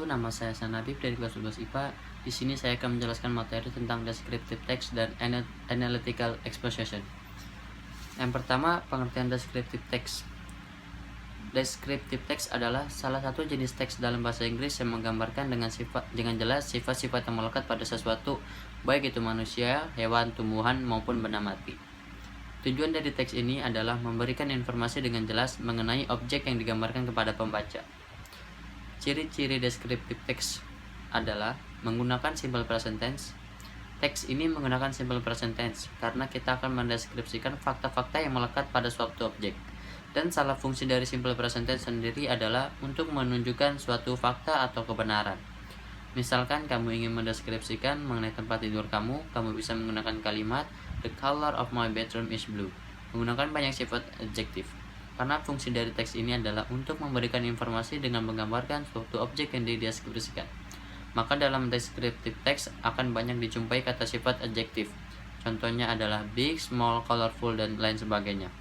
nama saya Sanabib dari kelas 12 IPA. Di sini saya akan menjelaskan materi tentang descriptive text dan analytical exposition. Yang pertama, pengertian descriptive text. Descriptive text adalah salah satu jenis teks dalam bahasa Inggris yang menggambarkan dengan jelas sifat-sifat yang melekat pada sesuatu, baik itu manusia, hewan, tumbuhan, maupun benda mati. Tujuan dari teks ini adalah memberikan informasi dengan jelas mengenai objek yang digambarkan kepada pembaca. Ciri-ciri descriptive text adalah menggunakan simple present tense. Teks ini menggunakan simple present tense karena kita akan mendeskripsikan fakta-fakta yang melekat pada suatu objek. Dan salah fungsi dari simple present tense sendiri adalah untuk menunjukkan suatu fakta atau kebenaran. Misalkan kamu ingin mendeskripsikan mengenai tempat tidur kamu bisa menggunakan kalimat "The color of my bedroom is blue", menggunakan banyak sifat adjektif. Karena fungsi dari teks ini adalah untuk memberikan informasi dengan menggambarkan suatu objek yang dideskripsikan. Maka dalam descriptive text akan banyak dijumpai kata sifat adjektif. Contohnya adalah big, small, colorful, dan lain sebagainya.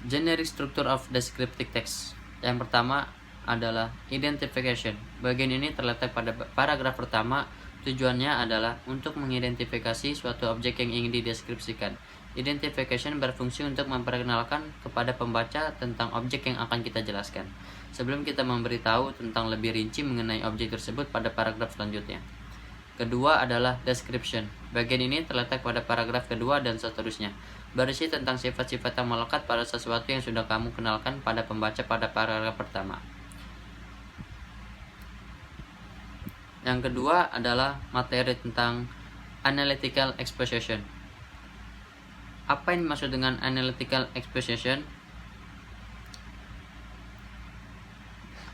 Generic structure of descriptive text. Yang pertama adalah identification. Bagian ini terletak pada paragraf pertama. Tujuannya adalah untuk mengidentifikasi suatu objek yang ingin dideskripsikan. Identification berfungsi untuk memperkenalkan kepada pembaca tentang objek yang akan kita jelaskan, sebelum kita memberitahu tentang lebih rinci mengenai objek tersebut pada paragraf selanjutnya. Kedua adalah description. Bagian ini terletak pada paragraf kedua dan seterusnya, berisi tentang sifat-sifat yang melekat pada sesuatu yang sudah kamu kenalkan pada pembaca pada paragraf pertama. Yang kedua adalah materi tentang analytical exposition. Apa yang dimaksud dengan analytical exposition?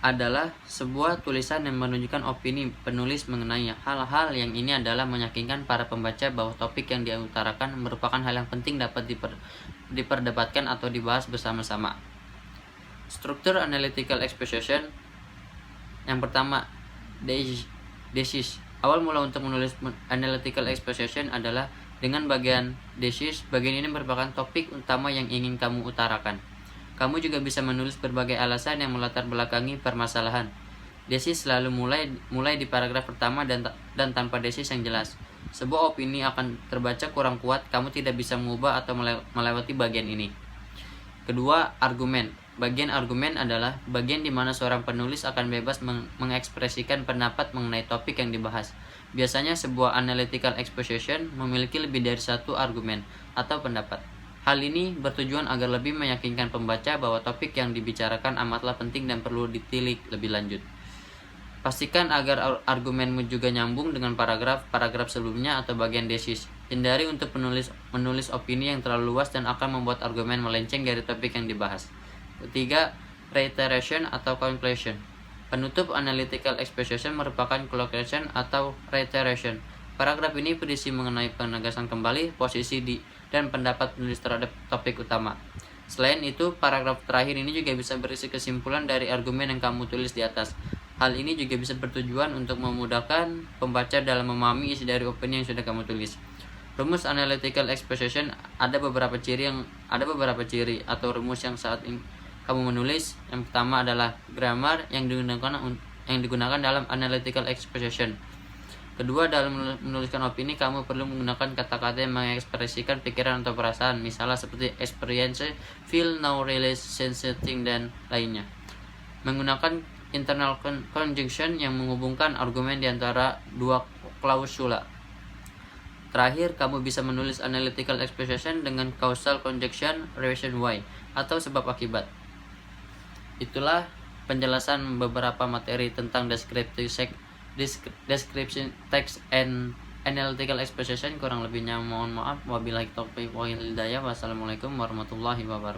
Adalah sebuah tulisan yang menunjukkan opini penulis mengenai hal-hal yang ini adalah meyakinkan para pembaca bahwa topik yang diutarakan merupakan hal yang penting dapat diperdebatkan atau dibahas bersama-sama. Struktur analytical exposition. Yang pertama, thesis. Awal mula untuk menulis analytical exposition adalah dengan bagian thesis. Bagian ini merupakan topik utama yang ingin kamu utarakan. Kamu juga bisa menulis berbagai alasan yang melatar belakangi permasalahan. Thesis selalu mulai di paragraf pertama dan tanpa thesis yang jelas. Sebuah opini akan terbaca kurang kuat, kamu tidak bisa mengubah atau melewati bagian ini. Kedua, argumen. Bagian argumen adalah bagian di mana seorang penulis akan bebas mengekspresikan pendapat mengenai topik yang dibahas. Biasanya sebuah analytical exposition memiliki lebih dari satu argumen atau pendapat. Hal ini bertujuan agar lebih meyakinkan pembaca bahwa topik yang dibicarakan amatlah penting dan perlu ditilik lebih lanjut. Pastikan agar argumenmu juga nyambung dengan paragraf sebelumnya atau bagian thesis. Hindari untuk menulis opini yang terlalu luas dan akan membuat argumen melenceng dari topik yang dibahas. Ketiga, reiteration atau conclusion. Penutup analytical exposition merupakan conclusion atau reiteration. Paragraf ini berisi mengenai penegasan kembali posisi dan pendapat penulis terhadap topik utama. Selain itu, paragraf terakhir ini juga bisa berisi kesimpulan dari argumen yang kamu tulis di atas. Hal ini juga bisa bertujuan untuk memudahkan pembaca dalam memahami isi dari opini yang sudah kamu tulis. Rumus analytical exposition ada beberapa ciri atau rumus yang saat ini kamu menulis. Yang pertama adalah grammar yang digunakan dalam analytical exposition. Kedua, dalam menuliskan opini kamu perlu menggunakan kata-kata yang mengekspresikan pikiran atau perasaan, misalnya seperti experience, feel, know, realize, sensing, dan lainnya. Menggunakan internal conjunction yang menghubungkan argumen di antara dua klausula. Terakhir, kamu bisa menulis analytical exposition dengan causal conjunction reason why atau sebab akibat. Itulah penjelasan beberapa materi tentang description text and analytical exposition. Kurang lebihnya mohon maaf. Wabillahi taufiq wal hidayah. Wassalamualaikum warahmatullahi wabarakatuh.